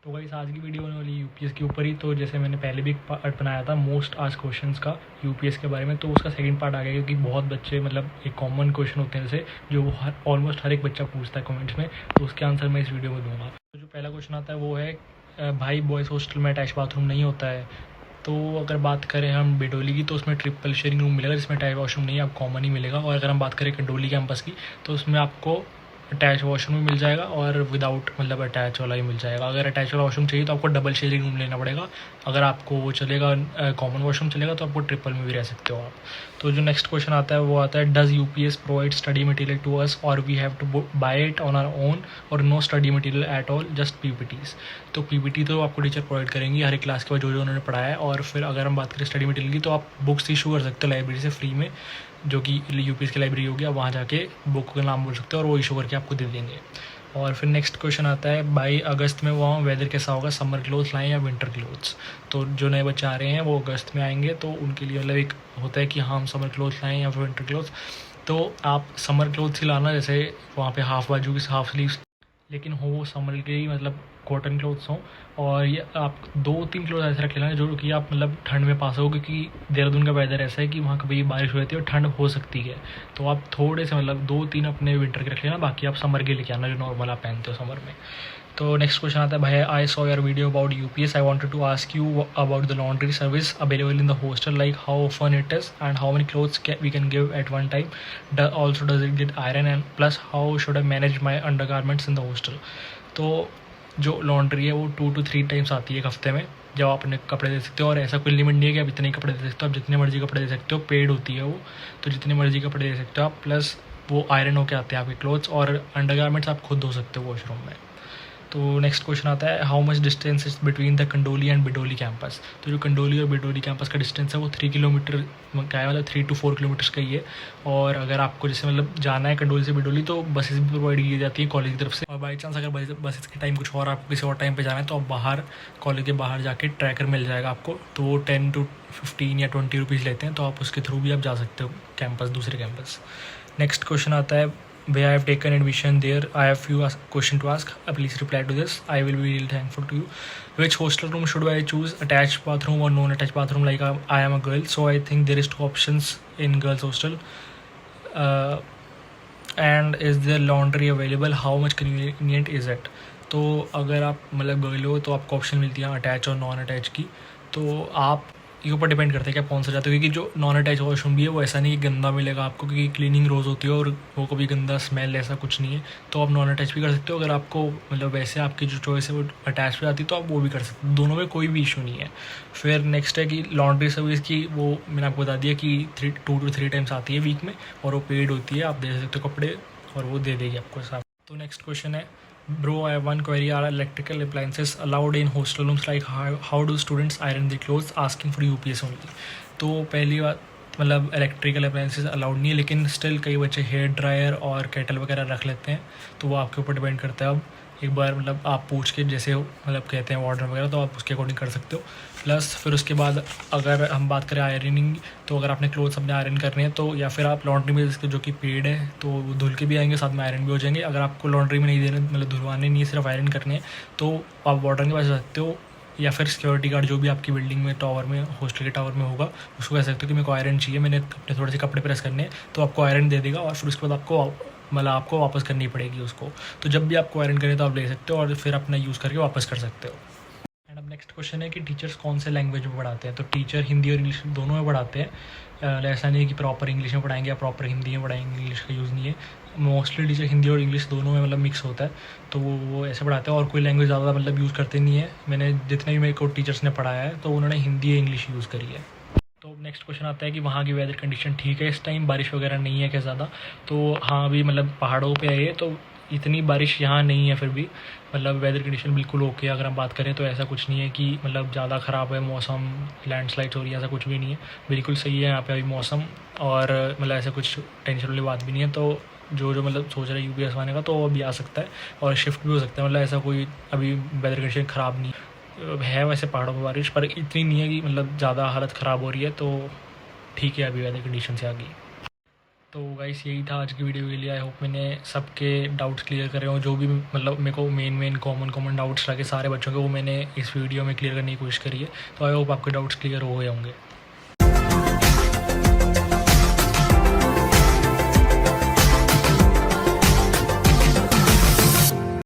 तो गाइस आज की वीडियो होने वाली यूपीएस के ऊपर ही। तो जैसे मैंने पहले भी एक पार्ट बनाया था मोस्ट आस्क्ड क्वेश्चंस का यूपीएस के बारे में, तो उसका सेकंड पार्ट आ गया क्योंकि बहुत बच्चे मतलब एक कॉमन क्वेश्चन होते हैं जैसे जो ऑलमोस्ट हर एक बच्चा पूछता है कमेंट्स में, तो उसके आंसर मैं इस वीडियो में दूंगा। तो जो पहला क्वेश्चन आता है वो है भाई बॉयज़ हॉस्टल में अटैच बाथरूम नहीं होता है। तो अगर बात करें हम बिडोली की तो उसमें ट्रिपल शेयरिंग रूम मिलेगा जिसमें अटैच वॉशरूम नहीं है, आपको कॉमन ही मिलेगा। और अगर हम बात करें कंडोली कैंपस की तो उसमें आपको अटैच वॉशरूम भी मिल जाएगा और विदाउट मतलब अटैच वाला ही मिल जाएगा। अगर अटैच वाला वॉशरूम चाहिए तो आपको डबल शेयरिंग रूम लेना पड़ेगा। अगर आपको वो चलेगा कॉमन वॉशरूम चलेगा तो आपको ट्रिपल में भी रह सकते हो आप। तो जो नेक्स्ट क्वेश्चन आता है वो आता है does UPS provide study material to us और we have to buy it on our own और no study material at all just PPTs. तो पीपीटी तो आपको टीचर प्रोवाइड करेंगी हर एक क्लास के बाद जो जो उन्होंने पढ़ाया है। और फिर अगर हम बात करें स्टडी मटेरियल की तो आप बुक्स इशू कर सकते हो लाइब्रेरी से फ्री में, जो कि यूपीएस की लाइब्रेरी होगी। आप वहाँ जाके बुक का नाम बोल सकते हो और वो इशू करके आपको दे देंगे। और फिर नेक्स्ट क्वेश्चन आता है बाई अगस्त में वहाँ वेदर कैसा होगा, समर क्लोथ्स लाएँ या विंटर क्लोथ्स। तो जो नए बच्चे आ रहे हैं वो अगस्त में आएंगे तो उनके लिए मतलब एक होता है कि हाँ हम समर क्लोथ्स लाएँ या फिर विंटर क्लोथ्स। तो आप समर क्लोथ्स ही लाना, जैसे वहाँ पे हाफ बाजू की हाफ स्लीव्स, लेकिन हो वो समर के ही मतलब कॉटन क्लोथ्स हों। और ये आप 2-3 क्लोथ ऐसे रख लेना जो कि आप मतलब ठंड में पा सको, क्योंकि देहरादून का वेदर ऐसा है कि वहाँ कभी बारिश हो जाती है और ठंड हो सकती है। तो आप थोड़े से मतलब 2-3 अपने विंटर के रख लेना, बाकी आप समर के लेके आना जो नॉर्मल आप पहनते हो समर में। तो नेक्स्ट क्वेश्चन आता है भाई I saw your video about UPS, I wanted to ask you about the laundry service available in the hostel, like how fun it is and how many clothes we can give at one time, also does it get iron and plus how should I manage my undergarments in the hostel. तो जो laundry है वो 2 to 3 times आती है एक हफ्ते में, जब आप अपने कपड़े दे सकते हो। और ऐसा कोई लिमिट नहीं है कि आप इतने कपड़े दे सकते हो, आप जितने मर्जी कपड़े दे सकते हो, पेड होती है वो। तो जितने मर्जी कपड़े दे सकते हो आप, प्लस वो आयरन होके आते हैं आपके क्लोथ्स, और अंडरगारमेंट्स आप खुद धो सकते हो वॉशरूम में। तो नेक्स्ट क्वेश्चन आता है how much distance is between the Kandoli and Bidholi campus. तो जो कंडोली और बिडोली कैंपस का डिस्टेंस है वो 3 किलोमीटर का है, मतलब 3 to 4 किलोमीटर्स का ही है। और अगर आपको जैसे मतलब जाना है कंडोली से बिडोली तो बसेस भी प्रोवाइड की जाती है कॉलेज की तरफ से। और बाई चांस अगर बसेस के टाइम कुछ और आपको किसी और टाइम पे जाना है तो आप बाहर कॉलेज के बाहर जाके ट्रैकर मिल जाएगा आपको, तो वो 10 to 15 या 20 रुपीज़ लेते हैं, तो आप उसके थ्रू भी आप जा सकते हो कैंपस, दूसरे कैंपस। नेक्स्ट क्वेश्चन आता है where I have taken admission there. I have few question to ask. Please reply to this. I will be really thankful to you. Which hostel room should I choose? Attached bathroom or non-attached bathroom? Like I am a girl, so I think there is 2 options in girls hostel. Uh, and is there laundry available? How much convenient is it? तो अगर आप मतलब girl हो तो आपको option मिलती है attach और नॉन अटैच की। तो आप के ऊपर डिपेंड करता है कि आप कौन सा चाहते हो, क्योंकि जो नॉन अटैच वॉशरूम भी है वो ऐसा नहीं कि गंदा मिलेगा आपको, क्योंकि क्लीनिंग रोज़ होती है और वो कभी गंदा स्मेल ऐसा कुछ नहीं है। तो आप नॉन अटैच भी कर सकते हो। अगर आपको मतलब वैसे आपकी जो चॉइस है वो अटैच पे आती है तो आप वो भी कर सकते हो, दोनों में कोई भी इशू नहीं है। फिर नेक्स्ट है कि लॉन्ड्री सर्विस की, वो मैंने आपको बता दिया कि 2 to 3 टाइम्स आती है वीक में और वो पेड होती है, आप दे सकते हो कपड़े और वो दे देगी आपको साफ। तो नेक्स्ट क्वेश्चन है Bro, I have one query. Are electrical appliances allowed in hostel rooms? Like how do students iron their clothes? Asking for UPS only. तो पहली बात मतलब इलेक्ट्रिकल अप्लाइंसेस अलाउड नहीं है, लेकिन स्टिल कई बच्चे हेयर ड्रायर और केटल वगैरह रख लेते हैं, तो वो आपके ऊपर डिपेंड करता है। अब एक बार मतलब आप पूछ के जैसे मतलब कहते हैं वार्डन वगैरह तो आप उसके अकॉर्डिंग कर सकते हो। प्लस फिर उसके बाद अगर हम बात करें आयरनिंग, तो अगर आपने क्लोथ्स अपने आयरन करने हैं तो या फिर आप लॉन्ड्री में जो कि पेड है तो वो धुल के भी आएंगे, साथ में आयरन भी हो जाएंगे। अगर आपको लॉन्ड्री में नहीं देने मतलब धुलवाने नहीं है, सिर्फ आयरन करने हैं, तो आप वार्डन के पास जा सकते हो या फिर सिक्योरिटी गार्ड जो भी आपकी बिल्डिंग में टावर में हॉस्टल के टावर में होगा उसको कह सकते हो कि मेरे को आयरन चाहिए, मैंने अपने थोड़े से कपड़े प्रेस करने हैं, तो आपको आयरन दे देगा। और फिर उसके बाद आपको वापस करनी पड़ेगी उसको। तो जब भी आपको आयरन करें तो आप ले सकते हो और फिर अपना यूज़ करके वापस कर सकते हो। एंड अब नेक्स्ट क्वेश्चन है कि टीचर्स कौन से लैंग्वेज में पढ़ाते हैं। तो टीचर हिंदी और इंग्लिश दोनों में पढ़ाते हैं। ऐसा नहीं है कि प्रॉपर इंग्लिश में पढ़ाएंगे या प्रॉपर हिंदी में पढ़ाएंगे, इंग्लिश का यूज़ नहीं है। मोस्टली टीचर हिंदी और इंग्लिश दोनों में मतलब मिक्स होता है, तो वो ऐसे पढ़ाते हैं और कोई लैंग्वेज ज़्यादा मतलब यूज़ करते नहीं है। मैंने जितने भी मेरे को टीचर्स ने पढ़ाया है तो उन्होंने हिंदी या इंग्लिश यूज़ करी है। तो नेक्स्ट क्वेश्चन आता है कि वहाँ की वेदर कंडीशन ठीक है इस टाइम, बारिश वगैरह नहीं है क्या ज़्यादा। तो हाँ अभी मतलब पहाड़ों पे है तो इतनी बारिश यहाँ नहीं है, फिर भी मतलब वेदर कंडीशन बिल्कुल ओके। अगर हम बात करें तो ऐसा कुछ नहीं है कि मतलब ज़्यादा ख़राब है मौसम, लैंडस्लाइड्स हो रही है, ऐसा कुछ भी नहीं है, बिल्कुल सही है यहाँ पे अभी मौसम। और मतलब ऐसा कुछ टेंशन वाली बात भी नहीं है। तो जो मतलब सोच रहे हैं यूपीएस आने का तो वो अभी आ सकता है और शिफ्ट भी हो सकता है, मतलब ऐसा कोई अभी वेदर कंडीशन ख़राब नहीं है। वैसे पहाड़ों पर बारिश पर इतनी नहीं है कि मतलब ज़्यादा हालत ख़राब हो रही है, तो ठीक है अभी वेदर कंडीशन से आगे। तो गाइस यही था आज की वीडियो के लिए। आई होप मैंने सबके डाउट्स क्लियर करे हों, जो भी मतलब मेरे को मेन कॉमन डाउट्स लगे सारे बच्चों के, वो मैंने इस वीडियो में क्लियर करने की कोशिश करी है। तो आई होप आपके डाउट्स क्लियर हो गए होंगे।